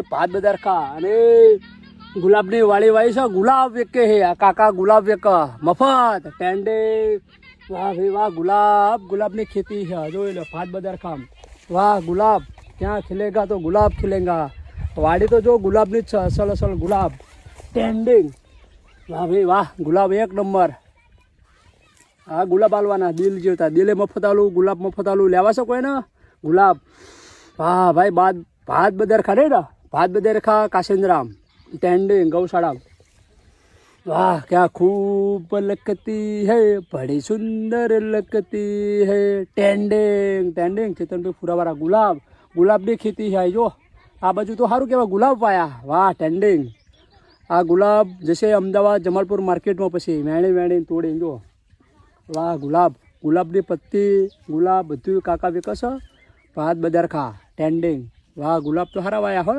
ભાત બજાર ખા અને ગુલાબની વાળી વાળી છે ગુલાબ વેકે હે આ કાકા ગુલાબ વેક મફત ટેન્ડે વાહ ભાઈ વાહ ગુલાબની ખેતી છે જોઈ લો ભાત બજાર ખામ વાહ ગુલાબ ક્યાં ખिलेगा તો ગુલાબ ખिलेगा વાડી તો જો ગુલાબની જ છે અસલ અસલ ગુલાબ ટેન્ડિંગ વાહ ભાઈ વાહ ગુલાબ એક નંબર હા ગુલાબ આલવાના દિલ જેવતા દિલે મફત આલું ગુલાબ મફત આલું લેવા છે કોઈ ને ગુલાબ વાહ ભાઈ ભાત બજાર ખા રે भात बदर खा काशिंदराम टेंडिंग गौशाला वाह क्या खूब लगती है बड़ी सुंदर लगती है टेंडिंग चेतन भाई फुरावारा गुलाबની ખેતી है जो आ बाजू तो सारू केवा गुलाब पाया वाह टेंडिंग आ गुलाब जैसे अमदावाद जमालपुर मार्केट में पछी वेणी तोड़ी जो वाह गुलाबની पत्ती गुलाब બધું કાકા વિકસ ભાત બજાર ખા ટેન્ડિંગ वाह गुलाब तो हरा वाया हो